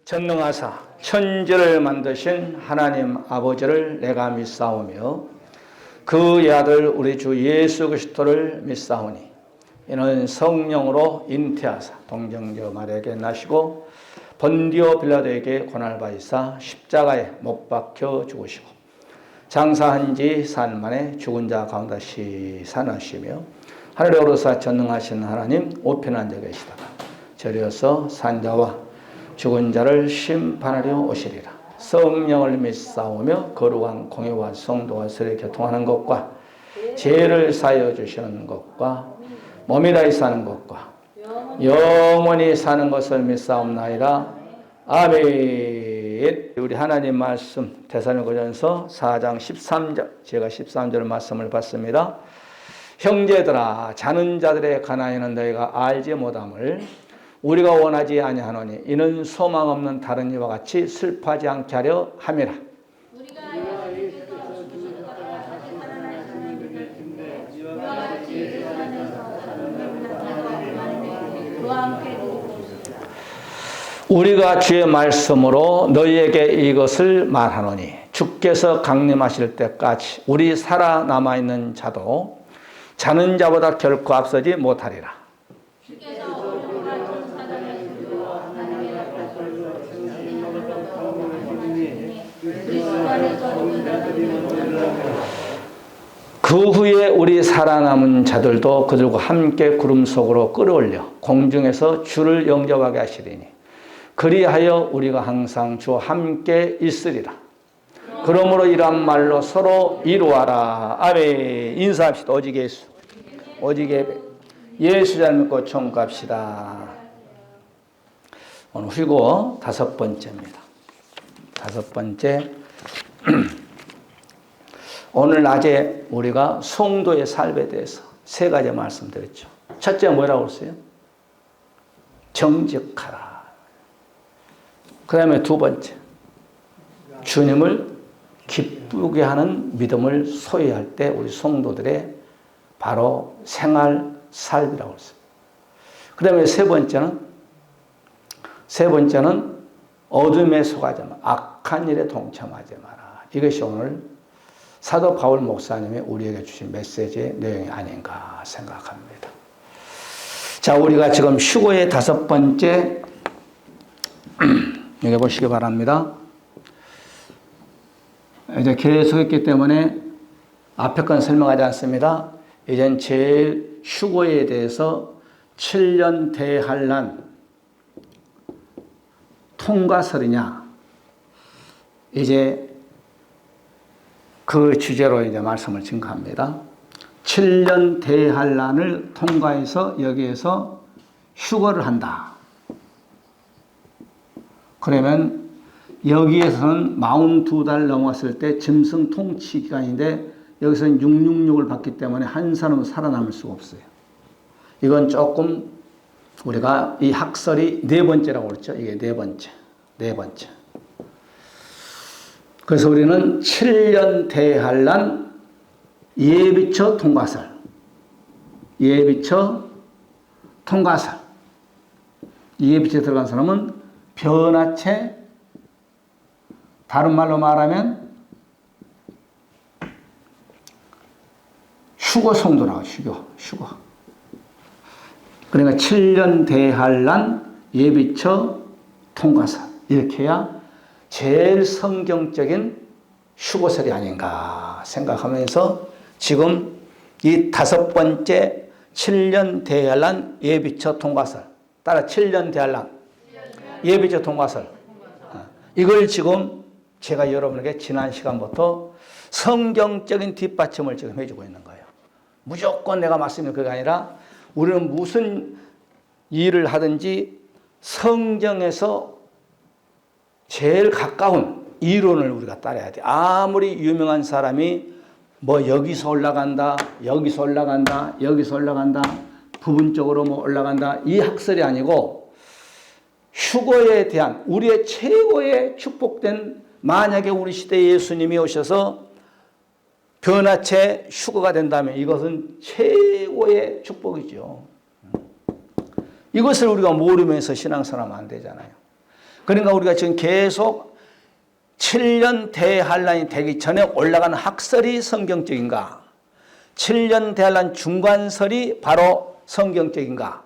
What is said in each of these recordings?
전능하사 천지를 만드신 하나님 아버지를 내가 믿사오며 그의 아들 우리 주 예수 그리스도를 믿사오니 이는 성령으로 잉태하사 동정녀 마리아에게 나시고 본디오 빌라도에게 고난을 받으사 십자가에 못 박혀 죽으시고 장사한 지 사흘 만에 죽은 자 가운데 다시 살아나시며 하늘에 오르사 전능하신 하나님 우편에 앉아 계시다가 저리어서 산자와 죽은 자를 심판하려 오시리라. 성령을 믿사오며 거룩한 공예와 성도와 서로 교통하는 것과 죄를 사하여 주시는 것과 몸이 다히 사는 것과 영원히 사는 것을 믿사옵나이다. 아멘. 우리 하나님 말씀 데살로니가전서 4장 13절, 제가 13절 말씀을 봤습니다. 형제들아, 자는 자들의 가난에는 너희가 알지 못함을 우리가 원하지 아니하노니 이는 소망 없는 다른 이와 같이 슬퍼하지 않게 하려 함이라. 우리가 주의 말씀으로 너희에게 이것을 말하노니 주께서 강림하실 때까지 우리 살아남아 있는 자도 자는 자보다 결코 앞서지 못하리라. 그 후에 우리 살아남은 자들도 그들과 함께 구름 속으로 끌어올려 공중에서 주를 영접하게 하시리니 그리하여 우리가 항상 주와 함께 있으리라. 그러므로 이러한 말로 서로 이루어라. 아멘. 인사합시다. 오직 예수. 오직 예수 잘 믿고 천국 갑시다. 오늘 휴고 5번째입니다. 5번째. 오늘 낮에 우리가 성도의 삶에 대해서 3가지 말씀드렸죠. 첫째 뭐라고 했어요? 정직하라. 그 다음에 2번째, 주님을 기쁘게 하는 믿음을 소유할 때 우리 성도들의 바로 생활 삶이라고 했어요. 그 다음에 세 번째는 어둠에 속하지 마라. 악한 일에 동참하지 마라. 이것이 오늘 사도 바울 목사님이 우리에게 주신 메시지의 내용이 아닌가 생각합니다. 자, 우리가 지금 휴거의 5번째 여기 보시기 바랍니다. 이제 계속 했기 때문에 앞에 건 설명하지 않습니다. 이젠 제일 휴거에 대해서 7년 대환란 통과설이냐, 이제 그 주제로 이제 말씀을 증거합니다. 7년 대환란을 통과해서 여기에서 휴거를 한다. 그러면 여기에서는 42달 넘었을 때 짐승 통치 기간인데 여기서는 666을 받기 때문에 한 사람은 살아남을 수가 없어요. 이건 조금 우리가 이 학설이 4번째라고 그랬죠. 이게 4번째. 그래서 우리는 7년 대환란 예비처 통과설. 예비처 들어간 사람은 변화체, 다른 말로 말하면 휴거 성도라고. 휴거. 그러니까 7년 대환란 예비처 통과설. 이렇게 해야 제일 성경적인 휴거설이 아닌가 생각하면서 지금 이 5번째 7년 대환란 예비처 통과설. 따라 7년 대환란 예비처 통과설. 이걸 지금 제가 여러분에게 지난 시간부터 성경적인 뒷받침을 지금 해주고 있는 거예요. 무조건 내가 말씀드리는 그게 아니라 우리는 무슨 일을 하든지 성경에서 제일 가까운 이론을 우리가 따라야 돼. 아무리 유명한 사람이 뭐 여기서 올라간다, 부분적으로 뭐 올라간다, 이 학설이 아니고 휴거에 대한 우리의 최고의 축복된, 만약에 우리 시대에 예수님이 오셔서 변화체 휴거가 된다면 이것은 최고의 축복이죠. 이것을 우리가 모르면서 신앙생활하면 안 되잖아요. 그러니까 우리가 지금 계속 7년 대환란이 되기 전에 올라가는 학설이 성경적인가? 7년 대환란 중간설이 바로 성경적인가?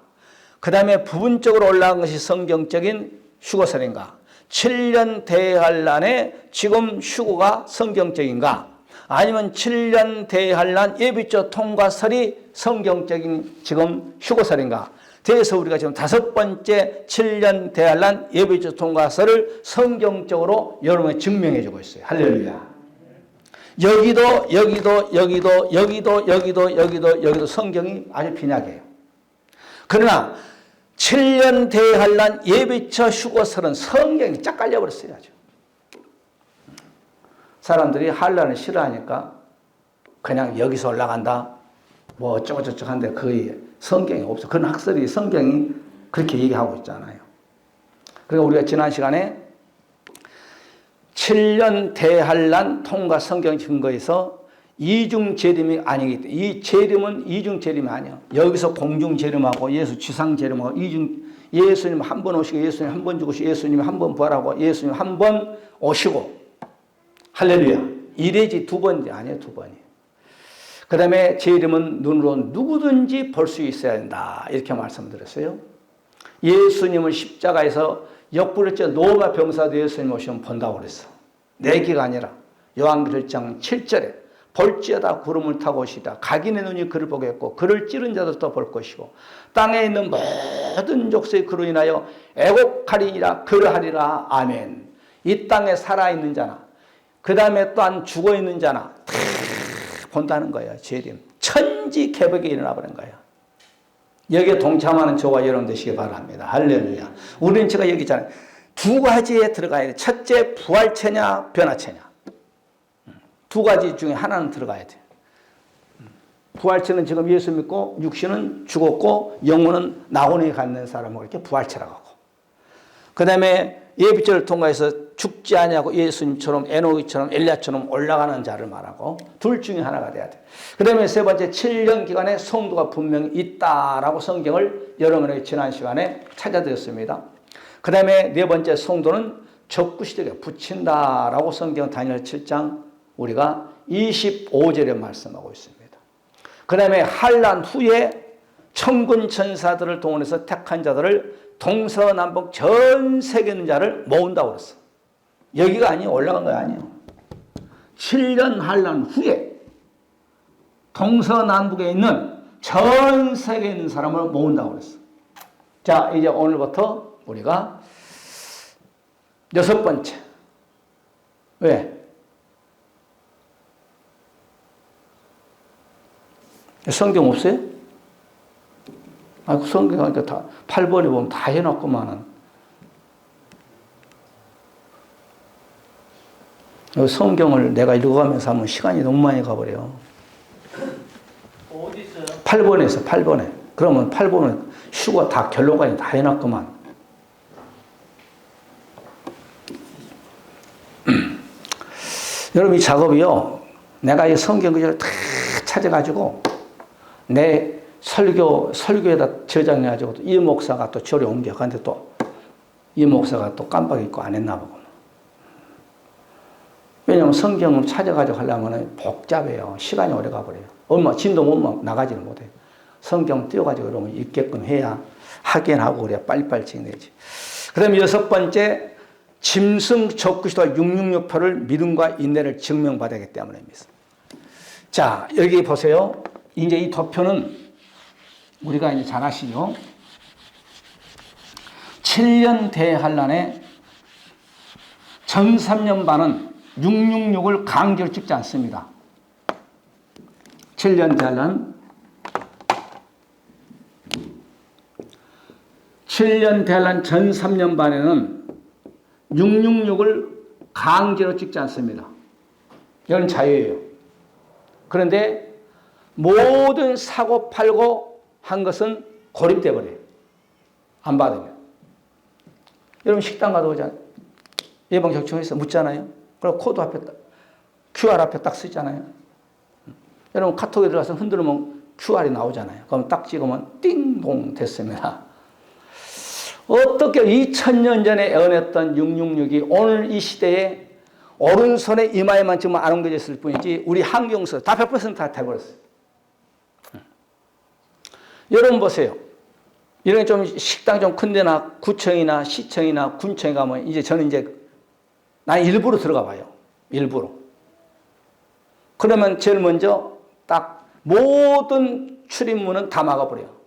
그 다음에 부분적으로 올라간 것이 성경적인 휴거설인가? 7년 대환란에 지금 휴거가 성경적인가? 아니면 7년 대환란 예비조 통과설이 성경적인 지금 휴거설인가? 그래서 우리가 지금 5번째 7년 대환란 예비조 통과설을 성경적으로 여러분에 증명해주고 있어요. 할렐루야. 여기도 성경이 아주 빈약해요. 그러나 7년 대환란 예비처 휴거설은 성경이 쫙 깔려버렸어요. 아주. 사람들이 환란을 싫어하니까 그냥 여기서 올라간다 뭐 어쩌고저쩌고 하는데 거의 성경이 없어. 그런 학설이 성경이 그렇게 얘기하고 있잖아요. 그러니까 우리가 지난 시간에 7년 대환란 통과 성경 증거에서 이중 재림이 아니기 때문에 이 재림은 이중 재림이 아니야. 여기서 공중 재림하고 예수 지상 재림하고 예수님 한 번 오시고 예수님 한 번 죽으시고 예수님 한 번 부활하고 예수님 한 번 오시고 할렐루야. 이래지 두 번이 아니에요. 두 번이. 그 다음에 재림은 눈으로 누구든지 볼 수 있어야 된다. 이렇게 말씀드렸어요. 예수님을 십자가에서 역부르짖어 노마 병사도 예수님 오시면 본다고 그랬어. 내기가 아니라 요한계시록 1장 7절에 볼지어다 구름을 타고 오시다. 각인의 눈이 그를 보겠고 그를 찌른 자들도 볼 것이고 땅에 있는 모든 족속이 그로 인하여 애곡하리라 그러하리라. 아멘. 이 땅에 살아있는 자나 그 다음에 또한 죽어있는 자나 다 본다는 거예요. 재림. 천지개벽이 일어나 버린 거예요. 여기에 동참하는 저와 여러분 되시기 바랍니다. 할렐루야. 우리는 제가 여기 있잖아요. 두 가지에 들어가야 돼. 첫째 부활체냐 변화체냐. 두 가지 중에 하나는 들어가야 돼. 부활체는 지금 예수 믿고 육신은 죽었고 영혼은 낙원에 갖는 사람을 이렇게 부활체라고 하고 그 다음에 예비절을 통과해서 죽지 아니하고 예수님처럼 에노기처럼 엘리야처럼 올라가는 자를 말하고 둘 중에 하나가 돼야 돼. 그 다음에 세 번째 7년 기간에 성도가 분명히 있다라고 성경을 여러분에게 지난 시간에 찾아드렸습니다. 그 다음에 네 번째 성도는 적그리스도에게 붙인다라고 성경 다니엘 7장 우리가 25절에 말씀하고 있습니다. 그 다음에 환란 후에 천군 천사들을 동원해서 택한 자들을 동서남북 전 세계 있는 자를 모은다고 그랬어. 여기가 아니에요. 올라간 거 아니에요. 7년 환란 후에 동서남북에 있는 전 세계에 있는 사람을 모은다고 그랬어. 자, 이제 오늘부터 우리가 6번째. 왜? 성경 없어요? 아, 성경 다 8번에 보면 다 해놨구만은. 성경을 내가 읽어가면서 하면 시간이 너무 많이 가버려. 어디 있어요? 8번에 있어, 8번에. 그러면 8번은 휴가 다 결론까지 다 해놨구만. 여러분, 이 작업이요. 내가 이 성경 구절을 다 찾아가지고 내 설교에다 저장해가지고 이 목사가 또 저리 옮겨. 근데 또 이 목사가 또 깜빡 잊고 안 했나 보구나. 왜냐면 성경을 찾아가지고 하려면 복잡해요. 시간이 오래 가버려요. 엄마, 진도 못 나가지는 못해요. 성경 띄워가지고 여러분 읽게끔 해야 하긴 하고 그래야 빨리빨리 진행되지. 그 다음에 6번째, 짐승 적그리스도와 666표를 믿음과 인내를 증명받아야기 때문입니다. 자, 여기 보세요. 이제 이 도표는 우리가 이제 잘 아시죠? 7년 대환란에 전 3년 반은 666을 강제로 찍지 않습니다. 7년 대환란 7년 대환란 전 3년 반에는 666을 강제로 찍지 않습니다. 이건 자유예요. 그런데 모든 사고 팔고 한 것은 고립돼 버려요. 안 받으면. 여러분 식당 가도 오잖아요. 예방접종해서 묻잖아요. 그리고 코드 앞에 딱, QR 앞에 딱 쓰잖아요. 여러분 카톡에 들어가서 흔들면 QR이 나오잖아요. 그럼 딱 찍으면 띵동 됐습니다. 어떻게 2000년 전에 애원했던 666이 오늘 이 시대에 오른손에 이마에만 지금 안 옮겨졌을 뿐이지 우리 한경서 다 100% 돼버렸어요. 여러분 보세요. 이런 좀 식당 좀 큰 데나 구청이나 시청이나 군청에 가면 이제 저는 이제 난 일부러 들어가 봐요. 일부러. 그러면 제일 먼저 딱 모든 출입문은 다 막아버려요.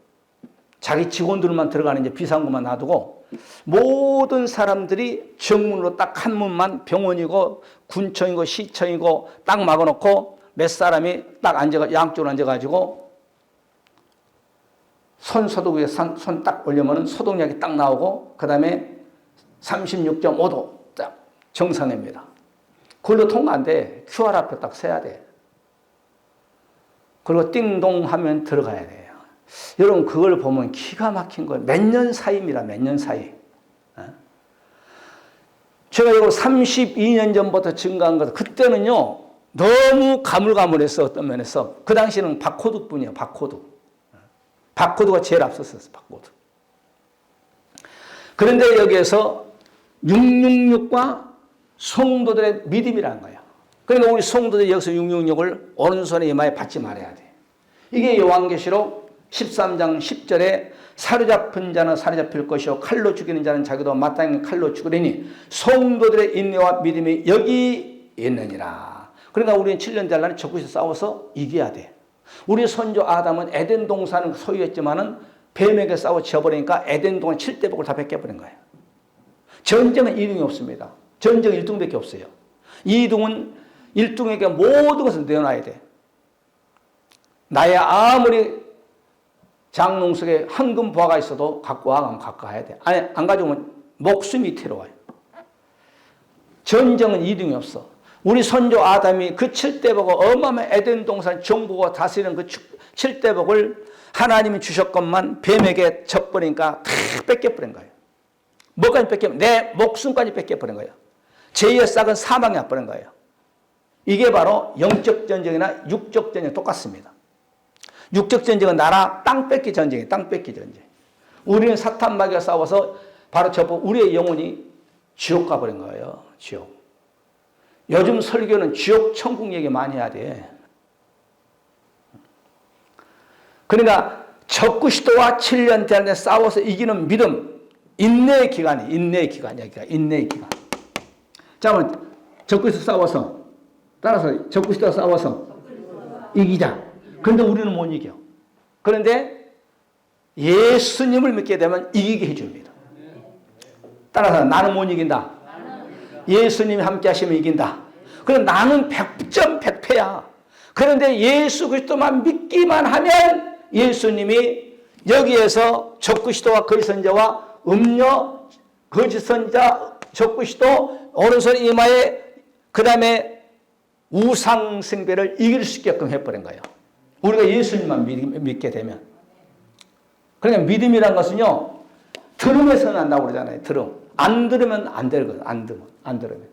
자기 직원들만 들어가는 이제 비상구만 놔두고 모든 사람들이 정문으로 딱 한 문만 병원이고 군청이고 시청이고 딱 막아놓고 몇 사람이 딱 양쪽으로 앉아가지고 손 소독 위에 손 딱 올리면은 소독약이 딱 나오고 그 다음에 36.5도 딱 정상입니다. 그걸로 통과 안 돼. QR 앞에 딱 세야 돼. 그리고 띵동 하면 들어가야 돼요. 여러분 그걸 보면 기가 막힌 거예요. 몇 년 사이입니다. 몇 년 사이. 제가 이거 32년 전부터 증가한 것 그때는요 너무 가물가물했어. 어떤 면에서 그 당시에는 바코드뿐이에요. 바코드. 바코드가 제일 앞섰었어. 바코드. 그런데 여기에서 666과 성도들의 믿음이라는 거예요. 그러니까 우리 성도들이 여기서 666을 오른손에 이마에 받지 말아야 돼. 이게 요한계시록 13장 10절에 사로잡힌 자는 사로잡힐 것이요 칼로 죽이는 자는 자기도 마땅히 칼로 죽으리니 성도들의 인내와 믿음이 여기 있느니라. 그러니까 우리는 7년 달라는 적그리스도 싸워서 이겨야 돼. 우리 선조 아담은 에덴 동산을 소유했지만은 뱀에게 싸워 지어버리니까 에덴 동산 7대복을 다 뺏겨버린 거예요. 전쟁은 2등이 없습니다. 전쟁은 1등밖에 없어요. 2등은 1등에게 모든 것을 내어놔야 돼. 나의 아무리 장롱 속에 황금 보화가 있어도 갖고 와 하면 갖고 와야 돼. 아니, 안 가져오면 목숨이 태로워요. 전쟁은 2등이 없어. 우리 선조 아담이 그 7대복을 어마어마한 에덴 동산 정복과 다스리는 그 7대복을 하나님이 주셨건만 뱀에게 져버리니까 다 뺏겨버린 거예요. 뭐까지 뺏기면 내 목숨까지 뺏겨버린 거예요. 제2의 싹은 사망에 와버린 거예요. 이게 바로 영적 전쟁이나 육적 전쟁 똑같습니다. 육적 전쟁은 나라 땅 뺏기 전쟁이에요. 땅 뺏기 전쟁. 우리는 사탄 마귀가 싸워서 바로 우리의 영혼이 지옥 가버린 거예요. 지옥. 요즘 설교는 지옥 천국 얘기 많이 해야 돼. 그러니까 적그리스도와 7년 대안에 싸워서 이기는 믿음, 인내의 기간이 인내의 기간이야. 인내의 기간. 자, 그럼 적그리스도 싸워서 따라서 적그리스도와 싸워서 이기자. 그런데 우리는 못 이겨. 그런데 예수님을 믿게 되면 이기게 해줍니다. 따라서 나는 못 이긴다. 예수님이 함께 하시면 이긴다. 그럼 나는 100점 100패야. 그런데 예수 그리스도만 믿기만 하면 예수님이 여기에서 적그리스도와 거짓 선자와 음료, 거짓 선자, 적그리스도 오른손 이마에 그 다음에 우상 숭배를 이길 수 있게끔 해버린 거예요. 우리가 예수님만 믿게 되면. 그러니까 믿음이란 것은요 들음에서 난다고 그러잖아요. 들음. 안 들으면 안 되거든. 안 들으면.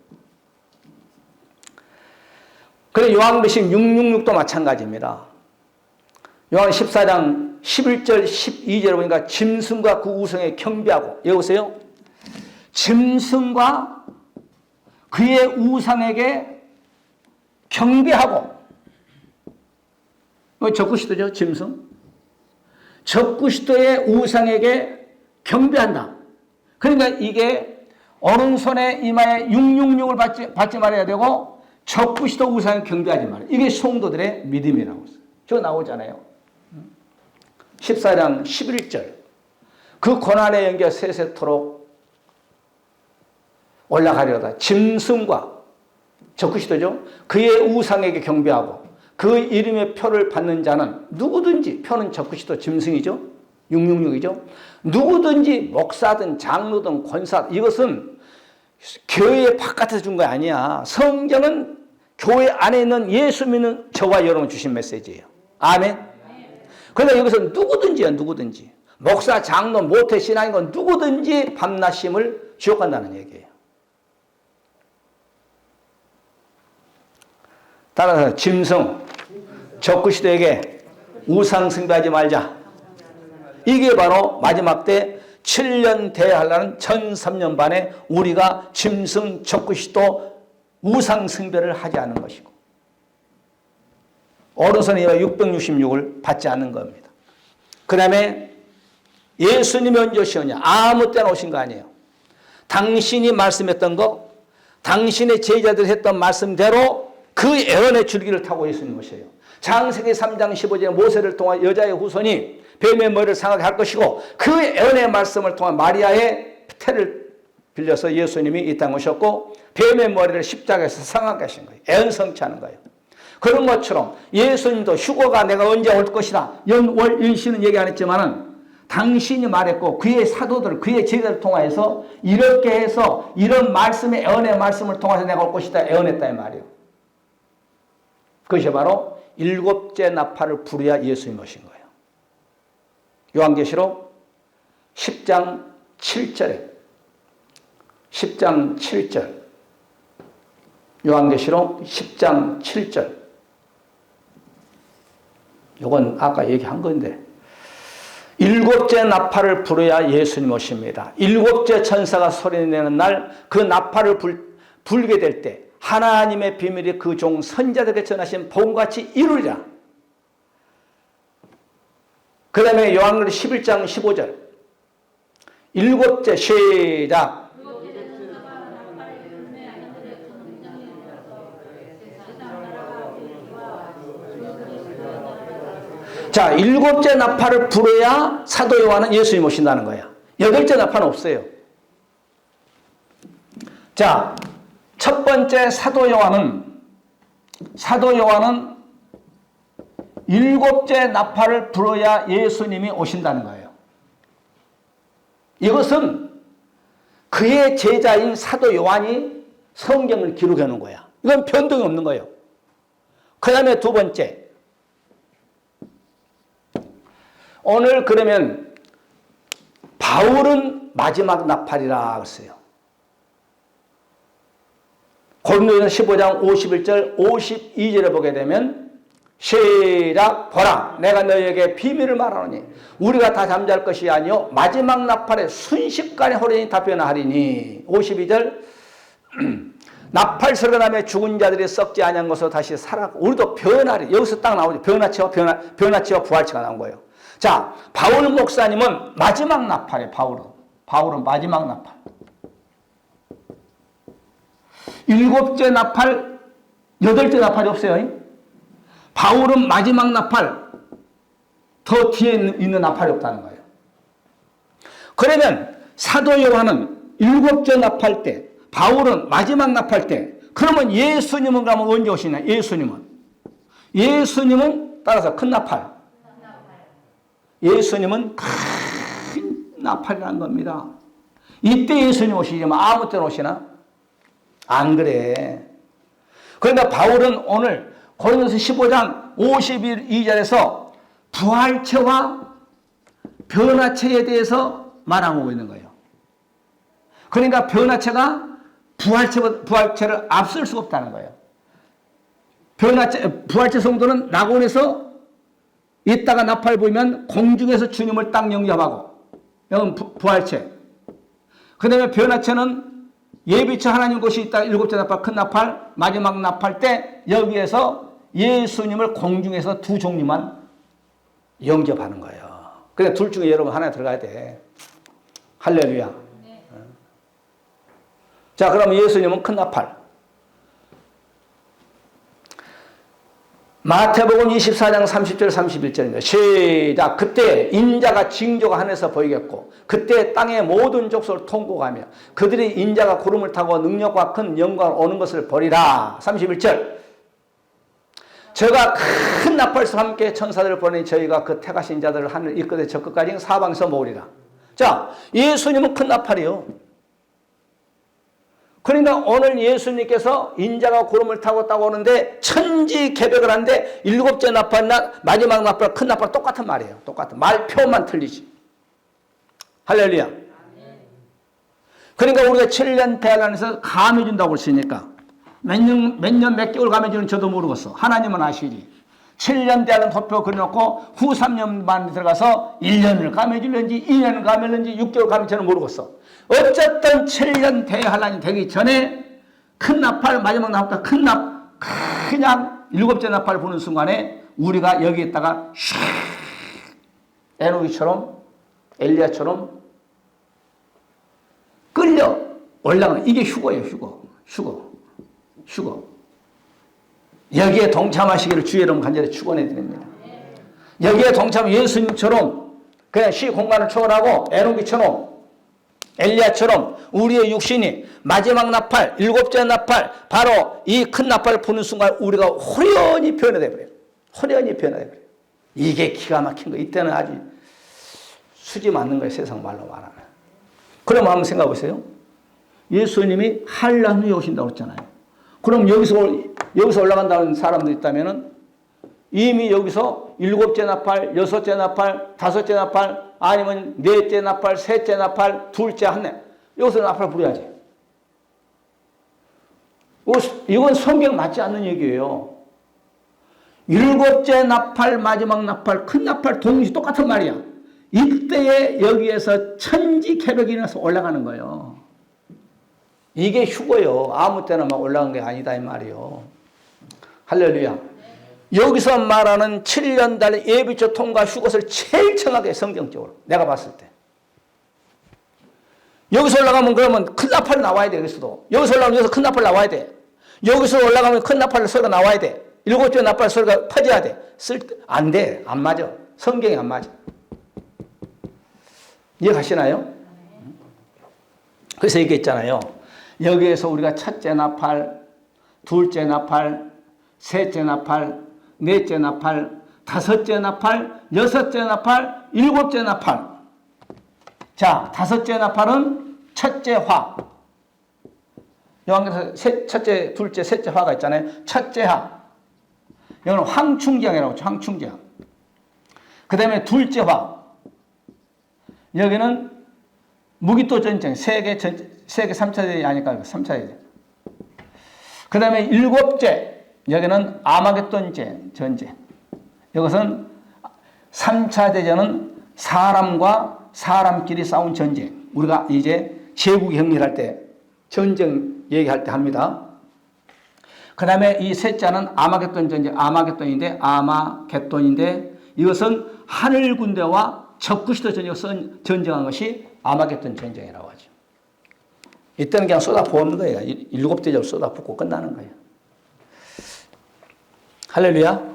그래 요한계시록 666도 마찬가지입니다. 요한 14장 11절 12절에 보니까 짐승과 그 우상에 경배하고 여기 보세요. 짐승과 그의 우상에게 경배하고 적그리스도죠. 짐승. 적그리스도의 우상에게 경배한다. 그러니까 이게 오른손에 이마에 666을 받지 말아야 되고 적그리스도 우상에 경배하지 말아요. 이게 성도들의 믿음이라고 했어요. 저 나오잖아요. 14장 11절. 그 고난의 연기가 세세토록 올라가려다 짐승과 적그리스도죠. 그의 우상에게 경배하고 그 이름의 표를 받는 자는 누구든지 표는 적그리스도 짐승이죠. 666이죠. 누구든지 목사든 장로든 권사 이것은 교회 바깥에서 준 거 아니야. 성경은 교회 안에 있는 예수 믿는 저와 여러분 주신 메시지예요. 아멘. 그러니까 여기서 누구든지야. 누구든지. 목사, 장로, 모태, 신앙인 누구든지 밤낮심을 지옥 간다는 얘기예요. 따라서 짐승, 적그리스도에게 우상 숭배하지 말자. 이게 바로 마지막 때 7년 대하려는 전 3년 반에 우리가 짐승 적그리스도 우상 숭배를 하지 않은 것이고 어른선이와 666을 받지 않는 겁니다. 그 다음에 예수님이 언제 오시느냐? 아무 때나 오신 거 아니에요. 당신이 말씀했던 거, 당신의 제자들이 했던 말씀대로 그 예언의 줄기를 타고 예수님 오셔요. 창세기 3장 15절에 모세를 통한 여자의 후손이 뱀의 머리를 상하게 할 것이고 그 예언의 말씀을 통한 마리아의 태를 빌려서 예수님이 이 땅에 오셨고 뱀의 머리를 십자가에서 상하게 하신 거예요. 예언 성취하는 거예요. 그런 것처럼 예수님도 휴거가 내가 언제 올 것이다. 연월 일시는 얘기 안 했지만은 당신이 말했고 그의 사도들, 그의 제자를 통하여서 이렇게 해서 이런 말씀의 예언의 말씀을 통해서 내가 올 것이다. 예언했다 이 말이에요. 그것이 바로 일곱째 나팔을 부려야 예수님이 오신 거예요. 요한계시록 10장 7절에 10장 7절 요한계시록 10장 7절 이건 아까 얘기한 건데 일곱째 나팔을 불어야 예수님 오십니다. 일곱째 천사가 소리내는 날 그 나팔을 불게 될 때 하나님의 비밀이 그 종 선자들에게 전하신 복음같이 이루리라. 그 다음에 요한계시록 11장 15절 일곱째 시작 자, 일곱째 나팔을 불어야 사도 요한은 예수님 오신다는 거야. 여덟째 나팔은 없어요. 자, 첫 번째 사도 요한은 일곱째 나팔을 불어야 예수님이 오신다는 거예요. 이것은 그의 제자인 사도 요한이 성경을 기록해 놓은 거야. 이건 변동이 없는 거예요. 그 다음에 두 번째 오늘 그러면 바울은 마지막 나팔이라 그랬어요. 고린도전서 15장 51절 52절에 보게 되면 시작 보라 내가 너희에게 비밀을 말하노니 우리가 다 잠잘 것이 아니요 마지막 나팔에 순식간에 호련히 답변하리니 52절 나팔 소리가 나며 죽은 자들이 썩지 아니한 것으로 다시 살았고 우리도 변하리 여기서 딱 나오죠. 변화체와 부활체가 나온 거예요. 자, 바울 목사님은 마지막 나팔이에요. 바울은 마지막 나팔. 일곱째 나팔, 여덟째 나팔이 없어요. 바울은 마지막 나팔, 더 뒤에 있는 나팔이 없다는 거예요. 그러면 사도 요한은 일곱째 나팔 때, 바울은 마지막 나팔 때, 그러면 예수님은 그러면 언제 오시냐? 예수님은 따라서 큰 나팔. 예수님은 큰 나팔이라는 겁니다. 이때 예수님 오시지만 아무 때나 오시나? 안 그래. 그러니까 바울은 오늘 고린도서 15장 52절에서 부활체와 변화체에 대해서 말하고 있는 거예요. 그러니까 변화체가 부활체를 앞설 수가 없다는 거예요. 부활체 성도는 낙원에서 이따가 나팔 보이면 공중에서 주님을 딱 영접하고 이건 부활체. 그 다음에 변화체는 예비체 하나님 곳이 있다. 일곱째 나팔 큰 나팔 마지막 나팔 때 여기에서 예수님을 공중에서 두 종류만 영접하는 거예요. 그러니까 둘 중에 여러분 하나 들어가야 돼. 할렐루야. 네. 자, 그럼 예수님은 큰 나팔. 마태복음 24장 30절 31절입니다. 시작. 그때 인자가 징조가 하늘에서 보이겠고 그때 땅의 모든 족속을 통곡하며 그들이 인자가 구름을 타고 능력과 큰 영광을 오는 것을 보리라. 31절. 저가 큰 나팔과 함께 천사들을 보내니 저희가 그 택하신 자들을 하늘 이 끝에 저 끝까지 사방에서 모으리라. 자, 예수님은 큰 나팔이요. 그러니까 오늘 예수님께서 인자가 구름을 타고 오는데 천지개벽을 하는데 일곱째 나팔, 마지막 나팔, 큰 나팔 똑같은 말이에요. 똑같은 말표만 틀리지. 할렐루야. 그러니까 우리가 7년 대안에서 감해준다고 했으니까 몇 년 몇 개월 감해주는 저도 모르겠어. 하나님은 아시리. 7년 대학은 도표 그려놓고 후 3년 반에 들어가서 1년을 감해줄는지 2년을 감해줄는지 6개월 감해 저는 모르겠어. 어쨌든 7년 대환란이 되기 전에 큰 나팔, 마지막 나팔, 그냥 7째 나팔을 부는 순간에 우리가 여기 있다가 슉 에노기처럼 엘리야처럼 끌려 올라가는 이게 휴거예요. 휴거. 여기에 동참하시기를 주의 이름 간절히 축원해 드립니다. 여기에 동참 예수님처럼 그냥 시 공간을 초월하고 에노기처럼 엘리야처럼 우리의 육신이 마지막 나팔, 7째 나팔, 바로 이 큰 나팔을 부는 순간 우리가 호련히 변화돼 버려요. 이게 기가 막힌 거. 이때는 아주 수지 맞는 거예요. 세상 말로 말하면. 그럼 한번 생각해 보세요. 예수님이 한란 후에 오신다고 했잖아요. 그럼 여기서 올라간다는 사람도 있다면은 이미 여기서 7째 나팔, 6째 나팔, 5째 나팔, 아니면 4째 나팔, 3째 나팔, 2째 한내 여기서 나팔 부려야지. 이건 성경 맞지 않는 얘기예요. 7째 나팔, 마지막 나팔, 큰 나팔 동시 똑같은 말이야. 이때에 여기에서 천지 개벽이 나서 올라가는 거예요. 이게 휴거요. 아무 때나 막 올라간 게 아니다 이 말이요. 할렐루야. 여기서 말하는 7년 달 예비초 통과 휴것을 제일 정확하게 성경적으로 내가 봤을 때 여기서 올라가면 그러면 큰 나팔이 나와야 돼. 여기서도 여기서 올라가면 여기서 큰 나팔 나와야 돼. 여기서 올라가면 큰 나팔 소리가 나와야 돼. 7째 나팔 소리가 퍼져야 돼. 안 돼. 안 맞아. 성경이 안 맞아. 이해가시나요? 그래서 얘기했잖아요. 여기에서 우리가 첫째 나팔, 둘째 나팔, 셋째 나팔, 넷째 나팔, 5째 나팔, 6째 나팔, 7째 나팔. 자, 5째 나팔은 첫째 화. 요한계시록 첫째, 둘째, 셋째 화가 있잖아요. 첫째 화. 이거는 황충기왕이라고 하죠. 황충기왕. 그 다음에 둘째 화. 여기는 무기토 전쟁. 세계 3차 대전이 아닐까? 3차 대전. 그 다음에 7째. 여기는 아마겟돈 전쟁. 이것은 3차 대전은 사람과 사람끼리 싸운 전쟁. 우리가 이제 제국이 형렬할 때 전쟁 얘기할 때 합니다. 그 다음에 이 셋째는 아마겟돈 전쟁. 아마겟돈인데 이것은 하늘 군대와 적그리스도 전쟁한 것이 아마겟돈 전쟁이라고 하죠. 이때는 그냥 쏟아부은 거예요. 7대적으로 쏟아붓고 끝나는 거예요. 할렐루야.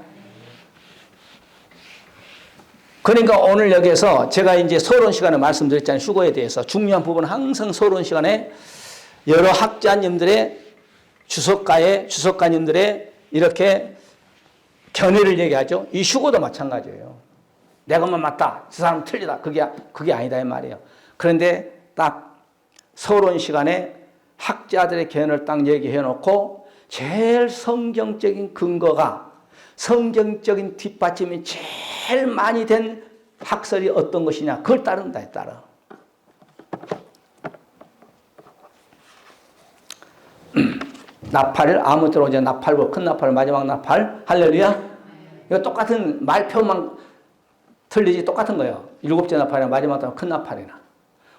그러니까 오늘 여기에서 제가 이제 서론 시간에 말씀드렸잖아요. 휴거에 대해서 중요한 부분은 항상 서론 시간에 여러 학자님들의 주석가님들의 이렇게 견해를 얘기하죠. 이 휴거도 마찬가지예요. 내가만 맞다. 저 사람 틀리다. 그게 아니다 이 말이에요. 그런데 딱 서론 시간에 학자들의 견해를 딱 얘기해 놓고 제일 성경적인 근거가 성경적인 뒷받침이 제일 많이 된 학설이 어떤 것이냐. 그걸 따른다. 따라. 나팔을 아무 때로 이제 나팔, 큰 나팔, 마지막 나팔. 할렐루야. 이거 똑같은 말표만 틀리지 똑같은 거예요. 7째 나팔이나 마지막 나팔, 큰 나팔이나.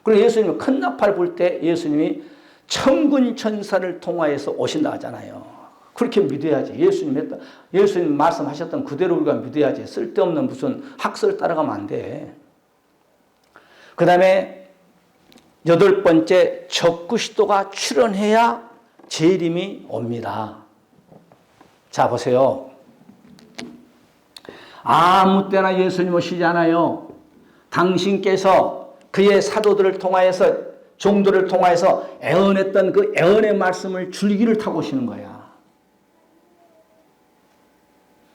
그리고 예수님이 큰 나팔 불 때 예수님이 천군 천사를 통하여서 오신다 하잖아요. 그렇게 믿어야지. 예수님 말씀하셨던 그대로 우리가 믿어야지. 쓸데없는 무슨 학설 따라가면 안 돼. 그 다음에 8번째, 적그리스도가 출현해야 재림이 옵니다. 자, 보세요. 아무 때나 예수님 오시잖아요. 당신께서 그의 사도들을 통하여서, 종들을 통하여서 애언했던 그 애언의 말씀을 줄기를 타고 오시는 거야.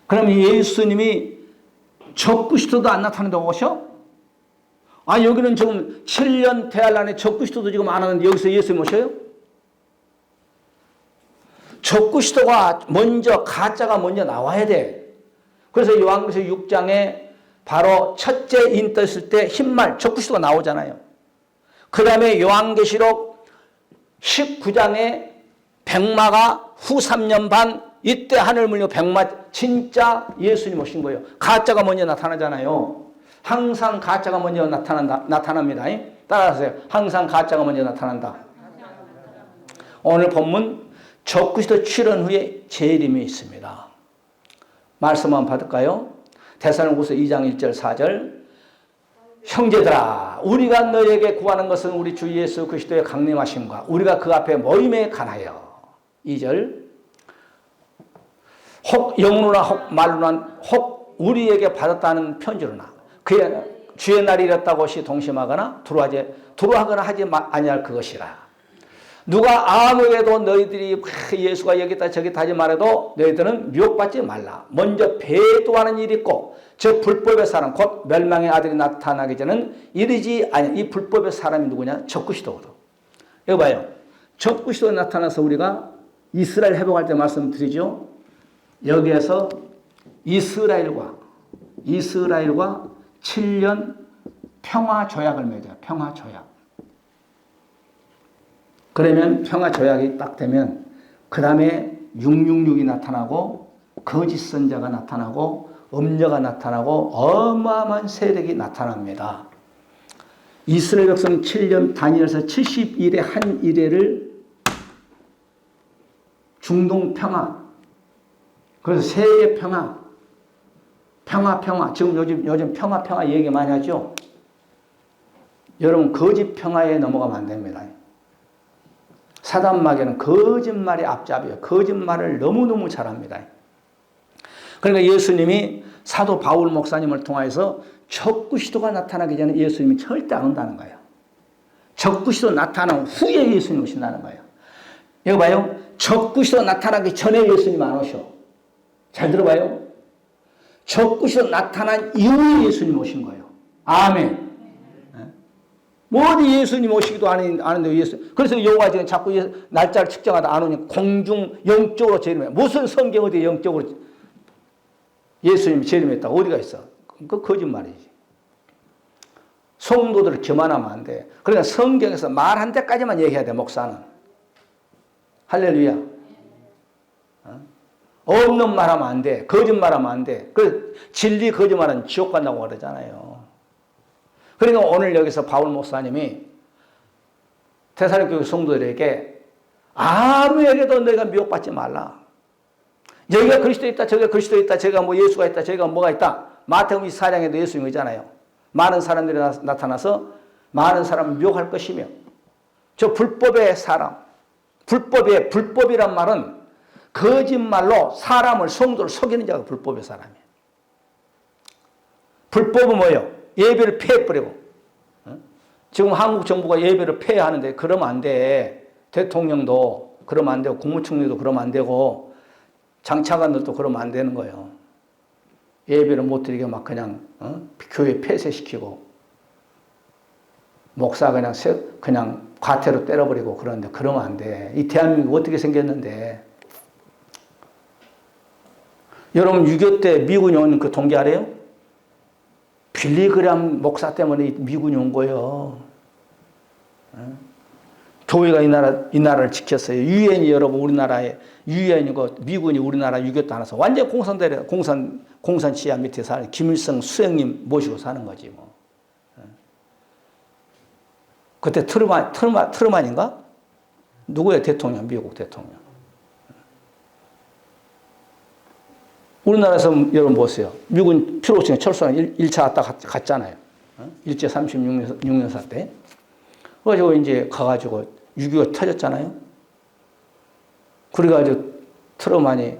그럼 예수님이 적그리스도도 안 나타난다고 오셔? 여기는 지금 7년 대환란에 적그리스도도 지금 안 하는데 여기서 예수님 오셔요? 적그리스도가 먼저, 가짜가 먼저 나와야 돼. 그래서 요한계시록 6장에 바로 첫째 인 떴을 때 흰말, 적그리스도가 나오잖아요. 그 다음에 요한계시록 19장에 백마가 후 3년 반 이때 하늘 물려 백마 진짜 예수님 오신 거예요. 가짜가 먼저 나타나잖아요. 항상 가짜가 먼저 나타납니다. 따라하세요. 항상 가짜가 먼저 나타난다. 오늘 본문 적그리스도 출현 후에 재림이 있습니다. 말씀 한번 받을까요? 데살로니가후서 2장 1절 4절 형제들아 우리가 너에게 구하는 것은 우리 주 예수 그리스도의 강림하심과 우리가 그 앞에 모임에 관하여 2절 혹 영으로나 혹 말로나 혹 우리에게 받았다는 편지로나 그의 주의 날이 이렇다고 시 동심하거나 두려워하거나 하지 아니할 그것이라. 누가 아무에게도 너희들이 예수가 여기 있다 저기 있다 하지 말아도 너희들은 미혹받지 말라. 먼저 배도하는 일이 있고 저 불법의 사람 곧 멸망의 아들이 나타나기 전에는 이르지 아니. 이 불법의 사람이 누구냐? 적그리스도거든. 여기 봐요. 적그리스도가 나타나서 우리가 이스라엘 회복할 때 말씀드리죠. 여기에서 이스라엘과 7년 평화 조약을 맺어요. 평화 조약. 그러면 평화 조약이 딱 되면 그 다음에 666이 나타나고 거짓 선자가 나타나고 음녀가 나타나고 어마어마한 세력이 나타납니다. 이스라엘 백성 7년 다니엘서 70일의 한 일회를 중동 평화, 그래서 세계 평화, 지금 요즘 평화 얘기 많이 하죠. 여러분 거짓 평화에 넘어가면 안 됩니다. 사단마귀는 거짓말이 앞잡이에요. 거짓말을 너무너무 잘합니다. 그러니까 예수님이 사도 바울 목사님을 통해서 적그리스도가 나타나기 전에 예수님이 절대 안 온다는 거예요. 적그리스도 나타난 후에 예수님 오신다는 거예요. 여기 봐요. 적그리스도 나타나기 전에 예수님 안 오셔. 잘 들어봐요. 적그리스도 나타난 이후에 예수님 오신 거예요. 아멘. 어디 예수님 오시기도 아는데 그래서 여호와 지금 자꾸 날짜를 측정하다 안 오니 공중 영적으로 재림해. 무슨 성경 어디 영적으로 예수님이 재림했다고 어디가 있어? 그 거짓말이지. 성도들을 교만하면 안 돼. 그러니까 성경에서 말한 데까지만 얘기해야 돼. 목사는. 할렐루야. 없는 말하면 안 돼. 거짓말하면 안 돼. 그 진리 거짓말은 지옥 간다고 그러잖아요. 그러니까 오늘 여기서 바울 목사님이 데살로니가 성도들에게 아무에게도 너희가 미혹받지 말라. 여기가 그리스도 있다, 저기가 그리스도 있다, 저기가 뭐 예수가 있다, 저기가 뭐가 있다. 마태복음 24장에도 예수님이 있잖아요. 많은 사람들이 나타나서 많은 사람을 미혹할 것이며 저 불법의 사람, 불법이란 말은 거짓말로 사람을 성도를 속이는 자가 불법의 사람이에요. 불법은 뭐예요? 예배를 폐해버리고. 지금 한국 정부가 예배를 폐하는데 그러면 안 돼. 대통령도 그러면 안 되고 국무총리도 그러면 안 되고 장차관들도 그러면 안 되는 거예요. 예배를 못 드리게 막 그냥 교회 폐쇄시키고 목사 그냥 과태료 때려버리고 그러는데 그러면 안 돼. 이 대한민국 어떻게 생겼는데. 여러분 6.25 때 미군이 온 그 동기 알아요? 빌리그람 목사 때문에 미군이 온 거예요. 교회가 이 나라를 지켰어요. 유엔이 여러분 우리나라에 유엔이고 미군이 우리나라 6.25 때 안와서 완전 공산 지하 밑에 사는 김일성 수행님 모시고 사는 거지 뭐. 그때 트루만인가? 누구예요? 대통령, 미국 대통령. 우리나라에서 여러분 보세요. 미군 필요성에 철수한 1차 왔다 갔잖아요. 일제 36년사 때. 그래가지고 이제 가가지고 6.25 터졌잖아요. 그래가지고 트루만이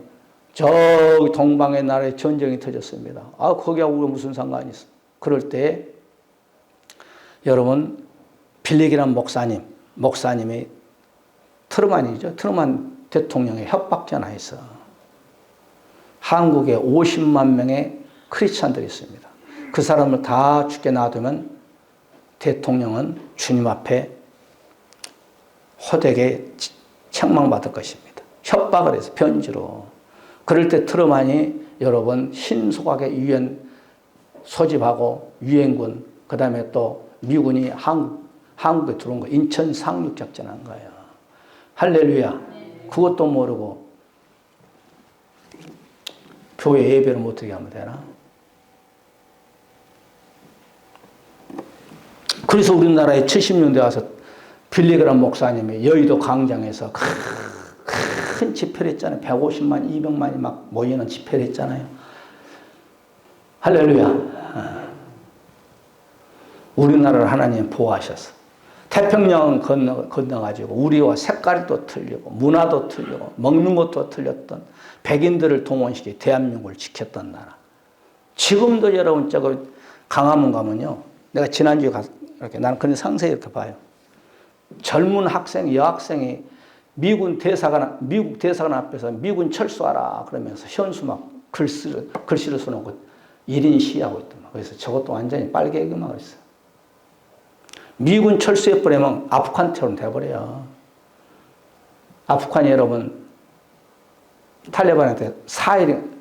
저기 동방의 나라에 전쟁이 터졌습니다. 아, 거기하고 우리가 무슨 상관이 있어. 그럴 때 여러분 빌리기란 목사님이 트루만이죠. 트루만 대통령의 협박 전화했어. 한국에 50만 명의 크리스찬들이 있습니다. 그 사람을 다 죽게 놔두면 대통령은 주님 앞에 호되게 책망받을 것입니다. 협박을 해서 편지로. 그럴 때 트루만이 여러분 신속하게 유엔 소집하고 유엔군 그 다음에 또 미군이 한국에 들어온 거예요. 인천 상륙작전한 거예요. 할렐루야. 그것도 모르고 교회 예배를 못 드리게 하면 되나? 그래서 우리나라에 70년대 와서 빌리그람 목사님이 여의도 광장에서 큰 집회를 했잖아요. 150만, 200만이 막 모이는 집회를 했잖아요. 할렐루야. 우리나라를 하나님 보호하셨어. 태평양 건너가지고 우리와 색깔이 또 틀리고 문화도 틀리고 먹는 것도 틀렸던 백인들을 동원시켜 대한민국을 지켰던 나라. 지금도 여러분 강화문 가면요. 내가 지난주에 가서 이렇게 나는 그런 상세히 이렇게 봐요. 젊은 학생, 여학생이 미국 대사관 앞에서 미군 철수하라 그러면서 현수 막 글씨를 써놓고 1인 시위하고 있더만. 그래서 저것도 완전히 빨개기만 했어요. 미군 철수해버리면 아프간처럼 돼버려요. 아프간이 여러분 탈레반한테 4일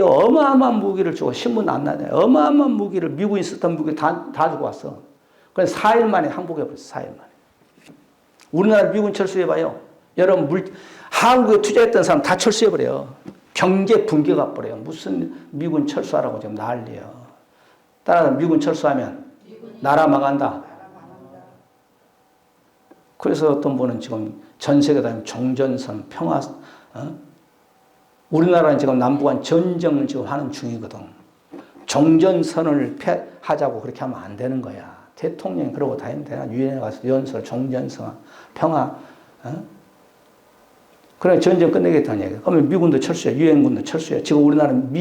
어마어마한 무기를 주고 신문 안 나네. 어마어마한 무기를 미군이 쓰던 무기 다 주고 왔어. 그래서 4일 만에 항복해버렸어. 4일 만에. 우리나라 미군 철수해봐요. 여러분 한국에 투자했던 사람 다 철수해버려요. 경제 붕괴가 버려요. 무슨 미군 철수하라고 지금 난리예요. 따라서 미군 철수하면 나라 망한다. 그래서 어떤 분은 지금 전 세계 다니면 종전선, 평화, 우리나라는 지금 남북한 전쟁을 지금 하는 중이거든. 종전선을 하자고 그렇게 하면 안 되는 거야. 대통령이 그러고 다니면 되나? 유엔에 가서 연설, 종전선, 평화, 그래 전쟁 끝내겠다는 얘기야. 그러면 미군도 철수해, 유엔군도 철수해. 지금 우리나라는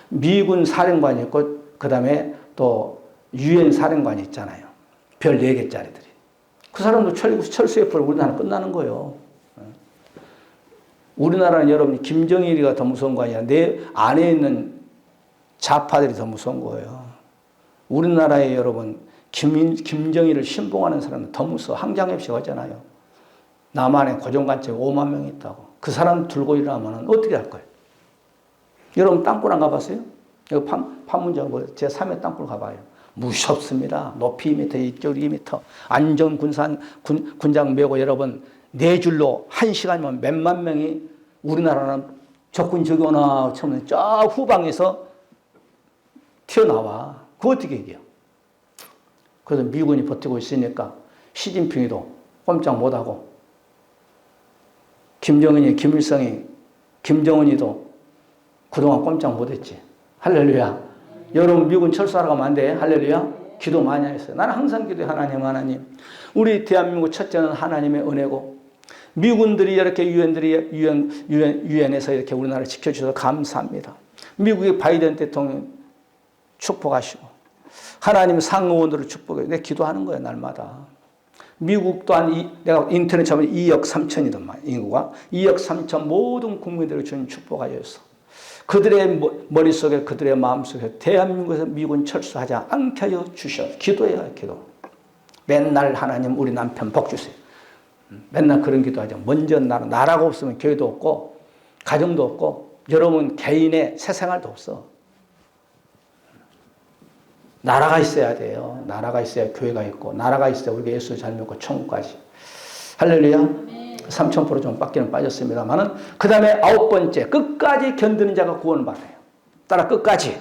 미군 사령관이 있고, 그 다음에 또 유엔 사령관이 있잖아요. 별 4개짜리들이. 그 사람도 철수해버리고 우리나라 끝나는 거예요. 우리나라는 여러분이 김정일이가 더 무서운 거 아니야. 내 안에 있는 좌파들이 더 무서운 거예요. 우리나라에 여러분 김정일을 신봉하는 사람은 더 무서워. 항장협시가 있잖아요. 남한에 고정관점이 5만 명이 있다고. 그 사람 들고 일어나면 어떻게 할 거예요? 여러분 땅굴 안 가봤어요? 여기 판문점 제3회 땅굴 가봐요. 무섭습니다. 높이 2m, 이쪽 2m. 군장 메고 여러분 4줄로 1시간이면 몇만 명이 우리나라는 적군 저기 오나 처음에 저 후방에서 튀어나와. 그거 어떻게 얘기해요? 그래서 미군이 버티고 있으니까 시진핑이도 꼼짝 못하고 김정은이도 그동안 꼼짝 못했지. 할렐루야. 여러분 미군 철수하러 가면 안 돼. 할렐루야. 기도 많이 했어요. 나는 항상 기도해. 하나님. 우리 대한민국 첫째는 하나님의 은혜고 미군들이 이렇게 유엔에서 이렇게 우리나라를 지켜주셔서 감사합니다. 미국의 바이든 대통령 축복하시고 하나님 상의원들을 축복해. 내가 기도하는 거예요. 날마다. 미국 또한 내가 인터넷 쳐보면 2억 3천이더만 인구가 2억 3천 모든 국민들을 주님 축복하여서 그들의 머릿속에 그들의 마음속에 대한민국에서 미군 철수하지 않게 하여 주셔. 기도해요. 기도. 맨날 하나님 우리 남편 복 주세요. 맨날 그런 기도하죠. 먼저 나라가 없으면 교회도 없고 가정도 없고 여러분 개인의 새 생활도 없어. 나라가 있어야 돼요. 나라가 있어야 교회가 있고 나라가 있어야 우리가 예수 잘 믿고 천국까지. 할렐루야. 3,000% 좀 빠지는 빠졌습니다만은 그 다음에 9번째 끝까지 견디는 자가 구원을 받아요. 따라 끝까지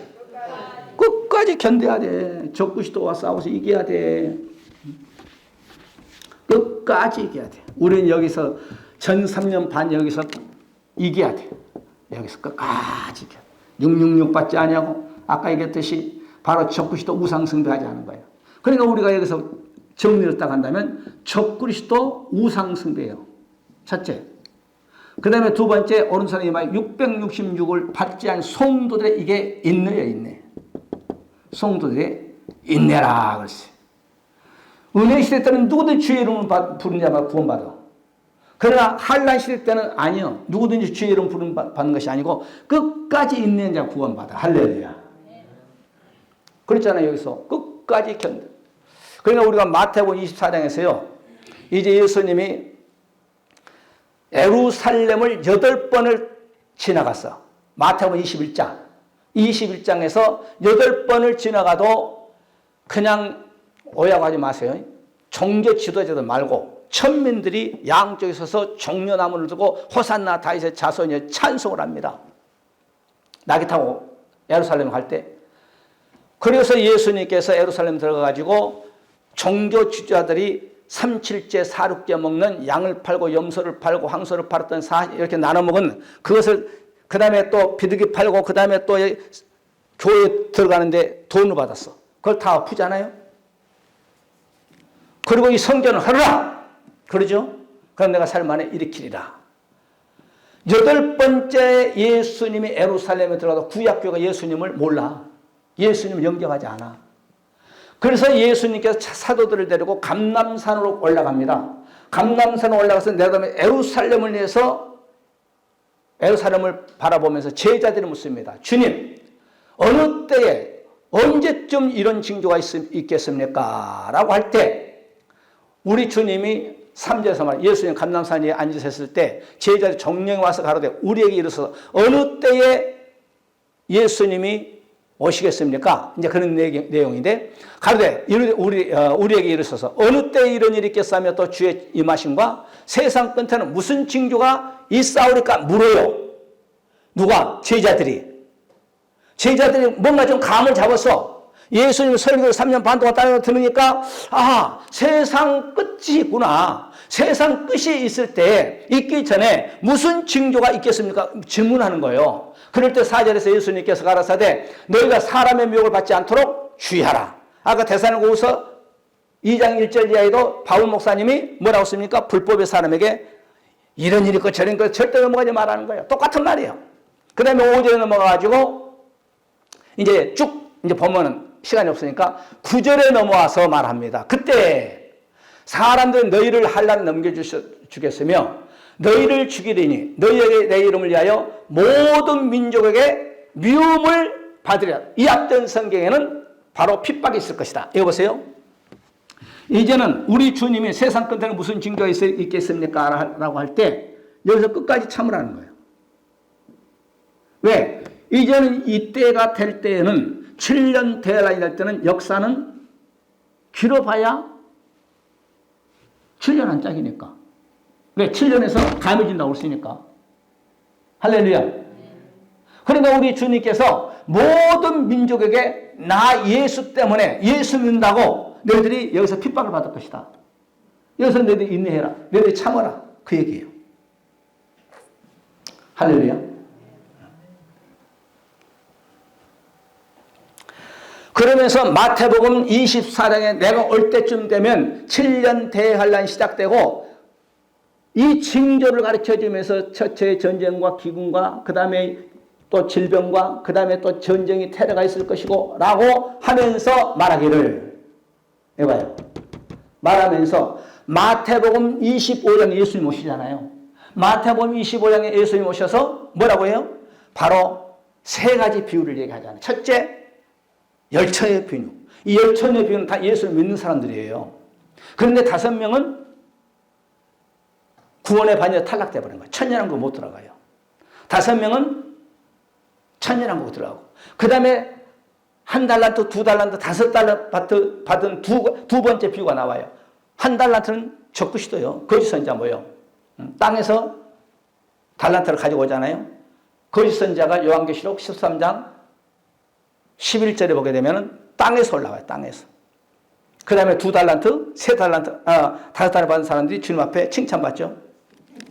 견뎌야 돼. 적그리스도와 싸워서 이겨야 돼. 끝까지 이겨야 돼. 우리는 여기서 전 3년 반 여기서 이겨야 돼. 여기서 끝까지 이겨. 666 받지 않냐고 아까 얘기했듯이 바로 적그리스도 우상숭배하지 않은 거예요. 그러니까 우리가 여기서 정리를 딱 한다면 적그리스도 우상숭배예요. 첫째. 그 다음에 두 번째 오른손에 666을 받지 않은 성도들의 이게 인내예요. 인내. 성도들의 인내라 그랬어요. 은혜 시대 때는 누구든 주의 이름을 부르는 자가 구원받아. 그러나 환난 시대 때는 아니요. 누구든지 주의 이름 부르는 받는 것이 아니고 끝까지 인내한 자가 구원받아. 할렐루야. 그렇잖아요. 여기서 끝까지 견뎌. 그러니까 우리가 마태복음 24장에서요. 이제 예수님이 예루살렘을 8번을 지나갔어. 마태복음 21장에서 8번을 지나가도 그냥 오해하지 마세요. 종교 지도자들 말고 천민들이 양쪽에 서서 종려나무를 두고 호산나 다윗의 자손이여 찬송을 합니다. 나귀 타고 예루살렘 갈 때. 그래서 예수님께서 예루살렘 들어가가지고 종교 지도자들이 3,7제 4,6제 먹는 양을 팔고 염소를 팔고 황소를 팔았던 이렇게 나눠 먹은 그것을 그 다음에 또 비둘기 팔고 그 다음에 또 교회 들어가는데 돈을 받았어. 그걸 다 아프잖아요. 그리고 이 성전을 하라 그러죠. 그럼 내가 삶 안에 일으키리라. 8번째 예수님이 예루살렘에 들어가서 구약교회가 예수님을 몰라. 예수님을 영접하지 않아. 그래서 예수님께서 사도들을 데리고 감람산으로 올라갑니다. 감람산으로 올라가서 내려가면 예루살렘을 위해서 예루살렘을 바라보면서 제자들이 묻습니다. 주님, 어느 때에 언제쯤 이런 징조가 있겠습니까? 라고 할 때 우리 주님이 3절에서 말 예수님 감람산 위에 앉으셨을 때 제자들이 정령이 와서 가로되 우리에게 이르소서 어느 때에 예수님이 오시겠습니까? 이제 그런 내용인데 가로되 우리에게 이르소서 어느 때에 이런 일이 있겠사며 또 주의 임하심과 세상 끝에는 무슨 징조가 있사오리까 물어요. 누가? 제자들이 뭔가 좀 감을 잡았어. 예수님 설교를 3년 반 동안 따라 들으니까 세상 끝이 있구나. 세상 끝이 있을 때 있기 전에 무슨 징조가 있겠습니까? 질문하는 거예요. 그럴 때 4절에서 예수님께서 가라사대 너희가 사람의 미혹을 받지 않도록 주의하라. 아까 데살로니가후서 2장 1절 이하에도 바울 목사님이 뭐라고 씁니까? 불법의 사람에게 이런 일이 있고 저런 거 절대 넘어가지 말라는 거예요. 똑같은 말이에요. 그 다음에 5절에 넘어가가지고 이제 보면은 시간이 없으니까 9절에 넘어와서 말합니다. 그때 사람들은 너희를 환난에 넘겨주겠으며 너희를 죽이리니 너희에게 내 이름을 위하여 모든 민족에게 미움을 받으리라. 이 앞전 성경에는 바로 핍박이 있을 것이다. 이거 보세요. 이제는 우리 주님이 세상 끝에는 무슨 징조가 있겠습니까? 라고 할 때 여기서 끝까지 참으라는 거예요. 왜? 이제는 이때가 될 때에는 7년 대란이 될 때는 역사는 길어봐야 7년 한 짝이니까. 왜? 7년에서 감해진다고 했으니까. 할렐루야. 그러니까 우리 주님께서 모든 민족에게 나 예수 때문에 예수 믿는다고 너희들이 여기서 핍박을 받을 것이다. 여기서 너희들이 인내해라. 너희들이 참아라. 그 얘기예요. 할렐루야. 그러면서 마태복음 24장에 내가 올 때쯤 되면 7년 대환란이 시작되고 이 징조를 가르쳐주면서 첫째 전쟁과 기근과 그 다음에 또 질병과 그 다음에 또 전쟁이 테러가 있을 것이고 라고 하면서 말하기를 해봐요. 말하면서 마태복음 25장에 예수님 오시잖아요. 마태복음 25장에 예수님 오셔서 뭐라고 해요? 바로 세 가지 비유를 얘기하잖아요. 첫째, 열처의 비유. 이 열처의 비유는 다 예수를 믿는 사람들이에요. 그런데 5명은 구원의 반열에 탈락돼 버린 거예요. 천년왕국 못 들어가요. 5명은 천년왕국 들어가고. 그 다음에 1달란트, 2달란트, 5달란트 받은 두 번째 비유가 나와요. 1달란트는 적그리스도요. 거짓 선자 뭐예요? 땅에서 달란트를 가지고 오잖아요. 거짓 선자가 요한계시록 13장 11절에 보게 되면 땅에서 올라와요. 땅에서. 그 다음에 2달란트, 3달란트, 5달란트 받은 사람들이 주님 앞에 칭찬받죠.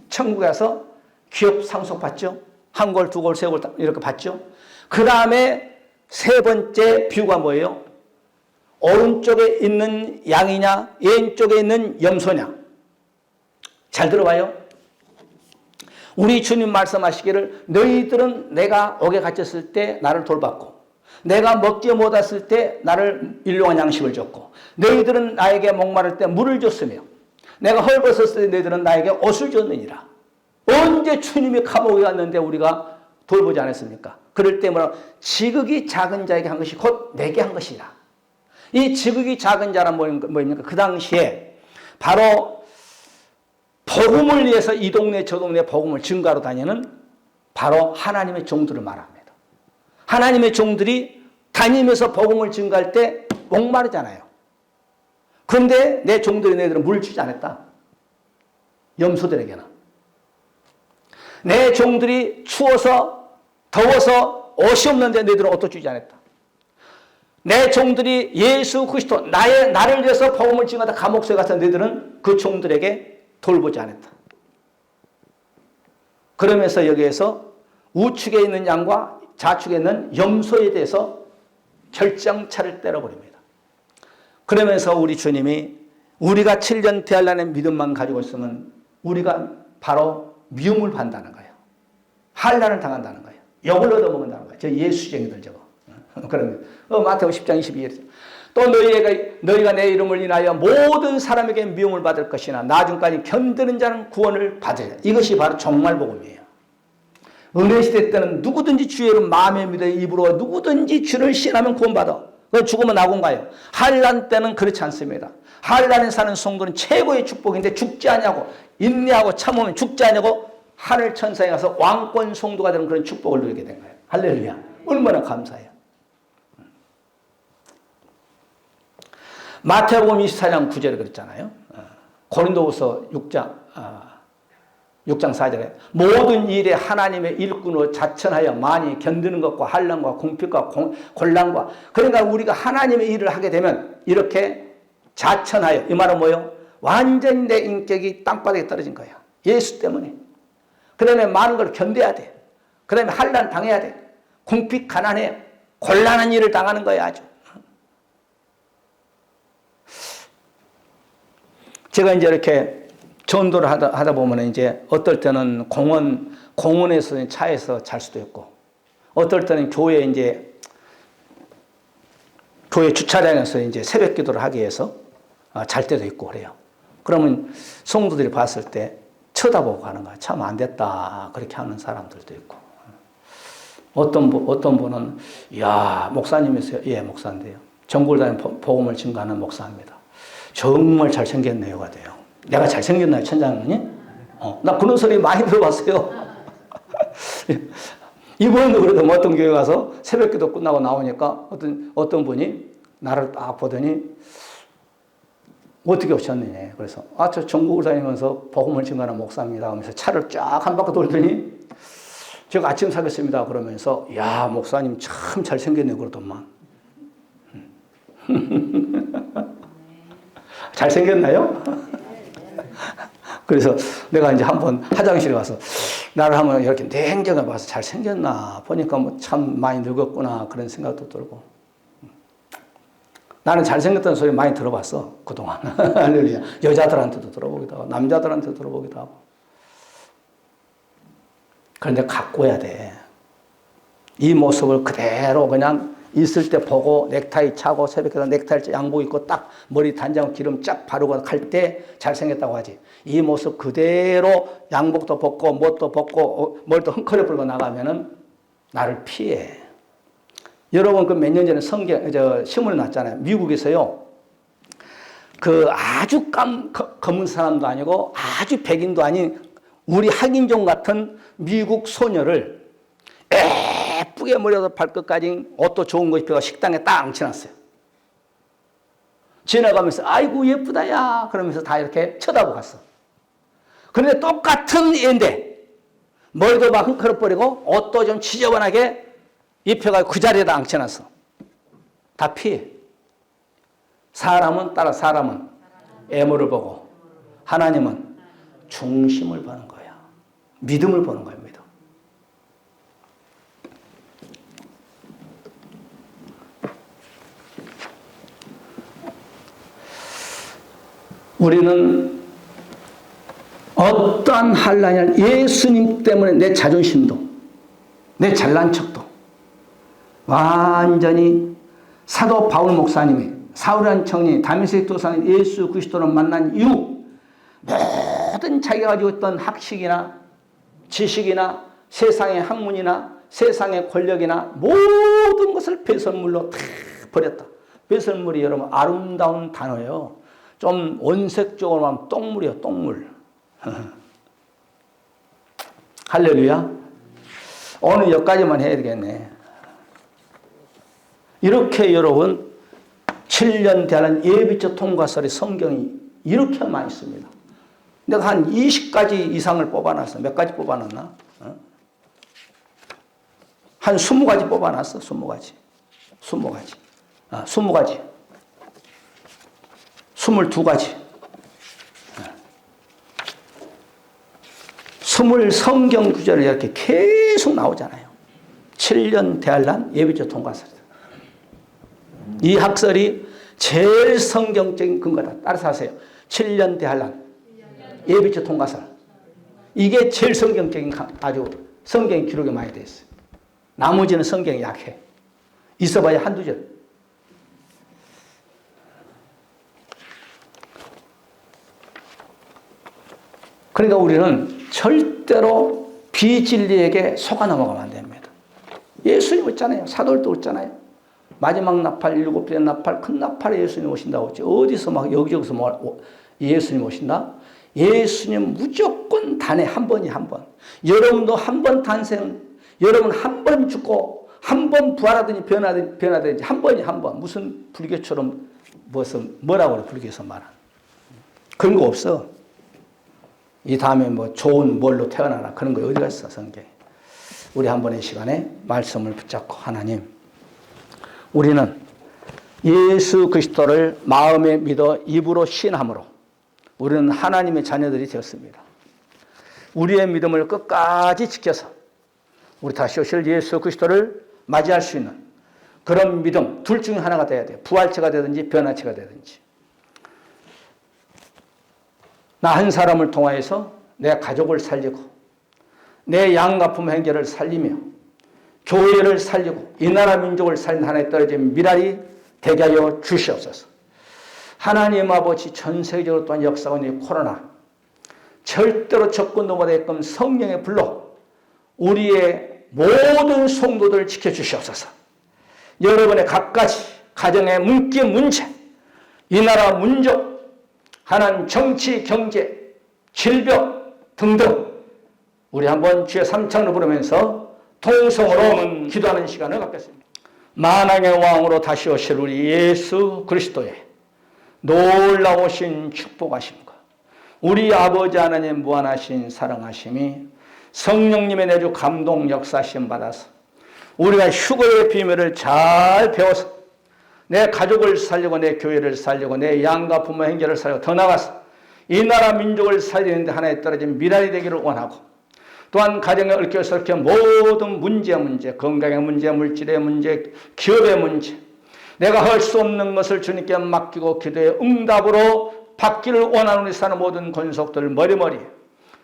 천국에 가서 기업 상속 받죠. 1골, 2골, 3골 이렇게 받죠. 그 다음에 세 번째 비유가 뭐예요? 오른쪽에 있는 양이냐, 왼쪽에 있는 염소냐. 잘 들어봐요. 우리 주님 말씀하시기를 너희들은 내가 옥에 갇혔을 때 나를 돌봤고 내가 먹지 못했을 때 나를 일용한 양식을 줬고 너희들은 나에게 목마를 때 물을 줬으며 내가 헐벗었을 때 너희들은 나에게 옷을 줬느니라. 언제 주님이 감옥에 갔는데 우리가 돌보지 않았습니까? 그럴 때 뭐라 지극히 작은 자에게 한 것이 곧 내게 한 것이라. 이 지극히 작은 자란 뭐입니까? 그 당시에 바로 복음을 위해서 이 동네 저 동네 복음을 증거하러 다니는 바로 하나님의 종들을 말합니다. 하나님의 종들이 다니면서 복음을 증거할 때 목마르잖아요. 그런데 내 종들이 너희들은 물을 주지 않았다. 염소들에게는. 내 종들이 추워서 더워서 옷이 없는데 너희들은 옷도 주지 않았다. 내 종들이 예수 그리스도 나를 위해서 복음을 증거하다 감옥소에 가서 너희들은 그 종들에게 돌보지 않았다. 그러면서 여기에서 우측에 있는 양과 좌측에 있는 염소에 대해서 결정차를 때려버립니다. 그러면서 우리 주님이 우리가 7년 대환란의 믿음만 가지고 있으면 우리가 바로 미움을 받는다는 거예요. 환란을 당한다는 거예요. 욕을 얻어먹는다는 거예요. 저 예수쟁이들 저거. 그러면 마태복음 10장 22절에 또 너희가 내 이름을 인하여 모든 사람에게 미움을 받을 것이나 나중까지 견디는 자는 구원을 받으리라. 이것이 바로 종말복음이에요. 은혜시대 때는 누구든지 주의 이름 마음에 믿어 입으로 누구든지 주를 신하면 구원받아. 그 죽으면 나군가요? 환란 때는 그렇지 않습니다. 환란에 사는 성도는 최고의 축복인데 죽지 않냐고 인내하고 참으면 죽지 않냐고 하늘 천사에 가서 왕권 성도가 되는 그런 축복을 누리게 된 거예요. 할렐루야. 얼마나 감사해요. 마태복음 24장 9절에 그랬잖아요. 고린도후서 6장 4절에 모든 일에 하나님의 일꾼으로 자천하여 많이 견디는 것과 환난과 궁핍과 곤란과 그러니까 우리가 하나님의 일을 하게 되면 이렇게 자천하여 이 말은 뭐예요? 완전히 내 인격이 땅바닥에 떨어진 거야. 예수 때문에. 그 다음에 많은 걸 견뎌야 돼. 그 다음에 환난 당해야 돼. 궁핍 가난해. 곤란한 일을 당하는 거야 아주. 제가 이제 이렇게 전도를 하다 보면 이제 어떨 때는 공원에서 차에서 잘 수도 있고, 어떨 때는 교회 주차장에서 이제 새벽 기도를 하기 위해서 잘 때도 있고 그래요. 그러면 성도들이 봤을 때 쳐다보고 가는 거야. 참 안 됐다. 그렇게 하는 사람들도 있고. 어떤 분은, 야, 목사님이세요? 예, 목사인데요. 전국을 다니는 복음을 증거하는 목사입니다. 정말 잘생겼네요가 돼요. 내가 잘생겼나요, 천장님? 나 그런 소리 많이 들어봤어요. 이번에도 그래도 어떤 교회 가서 새벽 기도 끝나고 나오니까 어떤 분이 나를 딱 보더니 어떻게 오셨느냐. 그래서 저 전국을 다니면서 복음을 증거하는 목사입니다 하면서 차를 쫙 한 바퀴 돌더니 제가 아침 사겠습니다 그러면서 야, 목사님 참 잘생겼네 그러더만. 잘생겼나요? 그래서 내가 이제 한번 화장실에 가서 나를 한번 이렇게 냉정해 봐서 잘생겼나 보니까 뭐 참 많이 늙었구나 그런 생각도 들고. 나는 잘생겼다는 소리 많이 들어봤어 그동안. 할렐루야. 여자들한테도 들어보기도 하고 남자들한테도 들어보기도 하고. 그런데 가꿔야 돼. 이 모습을 그대로 그냥 있을 때 보고 넥타이 차고 새벽에 넥타이 양복 입고 딱 머리 단장 기름 쫙 바르고 갈 때 잘생겼다고 하지. 이 모습 그대로 양복도 벗고 뭣도 벗고 머리도 헝클어 불고 나가면은 나를 피해. 여러분 그 몇 년 전에 신문을 났잖아요. 미국에서요. 그 아주 검은 사람도 아니고 아주 백인도 아닌 우리 학인종 같은 미국 소녀를 예쁘게 머리부터 발끝까지 옷도 좋은 거 입혀서 식당에 딱 앉혀놨어요. 지나가면서 아이고 예쁘다 야 그러면서 다 이렇게 쳐다보고 갔어. 그런데 똑같은 애인데 머리도 막 헝클어버리고 옷도 좀 지저분하게 입혀가지고 그 자리에다 앉혀놨어. 다 피해. 사람은 애모를 보고 하나님은 중심을 보는 거야. 믿음을 보는 거야. 믿음. 우리는 어떠한 환난이 예수님 때문에 내 자존심도 내 잘난 척도 완전히 사도 바울 목사님이 사울이라는 청년이 다메섹 도사는 예수 그리스도를 만난 이후 모든 자기가 가지고 있던 학식이나 지식이나 세상의 학문이나 세상의 권력이나 모든 것을 배설물로 다 버렸다. 배설물이 여러분 아름다운 단어예요. 좀 원색적으로 하면 똥물이에요. 똥물. 할렐루야. 오늘 여기까지만 해야 되겠네. 이렇게 여러분 7년 대한 예비적 통과설의 성경이 이렇게 많이 있습니다. 내가 한 20가지 이상을 뽑아놨어. 몇 가지 뽑아놨나? 한 20가지 뽑아놨어. 20가지. 20가지. 20가지. 22가지. 20 성경 구절이 이렇게 계속 나오잖아요. 7년 대환란 예비조 통과설이다. 이 학설이 제일 성경적인 근거다. 따라서 하세요. 7년 대환란 예비조 통과설. 이게 제일 성경적인 아주 성경 기록에 많이 되어 있어요. 나머지는 성경이 약해. 있어봐야 한두 절. 그러니까 우리는 절대로 비진리에게 속아 넘어가면 안 됩니다. 예수님 있잖아요. 사도들도 있잖아요. 마지막 나팔, 7번째 나팔, 큰 나팔에 예수님 오신다고 했지. 어디서 막 여기저기서 예수님 오신다? 예수님 무조건 단에 한 번이 한 번. 여러분도 한 번 탄생, 여러분 한 번 죽고 한 번 부활하더니 변하든지 한 번이 한 번. 무슨 불교처럼 뭐라고 그래, 불교에서 말하는. 그런 거 없어. 이 다음에 뭐 좋은 뭘로 태어나라 그런 거 어디가 있어, 성경에. 우리 한 번의 시간에 말씀을 붙잡고 하나님, 우리는 예수 그리스도를 마음에 믿어 입으로 신함으로 우리는 하나님의 자녀들이 되었습니다. 우리의 믿음을 끝까지 지켜서 우리 다시 오실 예수 그리스도를 맞이할 수 있는 그런 믿음, 둘 중에 하나가 돼야 돼요. 부활체가 되든지 변화체가 되든지. 나 한 사람을 통하여서 내 가족을 살리고 내 양가품 행제를 살리며 교회를 살리고 이 나라 민족을 살린 하나에 떨어진 미랄이 되게 하여 주시옵소서. 하나님 아버지, 전 세계적으로 또한 역사하는 이 코로나 절대로 접근도 못하게끔 성령의 불로 우리의 모든 성도들 지켜주시옵소서. 여러분의 각가지 가정의 문제, 이 나라 민족, 하나님 정치, 경제, 질병 등등 우리 한번 주의 삼창을 부르면서 통성으로 기도하는 시간을 갖겠습니다. 만왕의 왕으로 다시 오실 우리 예수 그리스도의 놀라우신 축복하심과 우리 아버지 하나님 무한하신 사랑하심이 성령님의 내주 감동 역사심 받아서 우리가 휴거의 비밀을 잘 배워서 내 가족을 살리고 내 교회를 살리고 내 양가 부모 형제를 살리고 더 나아가서 이 나라 민족을 살리는데 하나에 떨어진 미랄이 되기를 원하고 또한 가정에 얽혀서 모든 문제, 건강의 문제, 물질의 문제, 기업의 문제 내가 할 수 없는 것을 주님께 맡기고 기도의 응답으로 받기를 원하는 우리 사는 모든 권속들 머리머리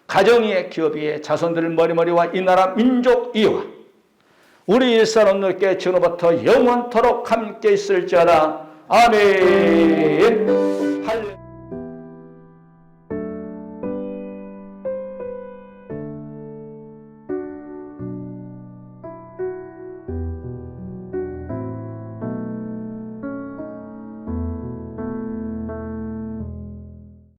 가정위에 기업위에 자손들 머리머리와 이 나라 민족 이와 우리 일사람들께 지금부터 영원토록 함께 있을지어다. 아멘.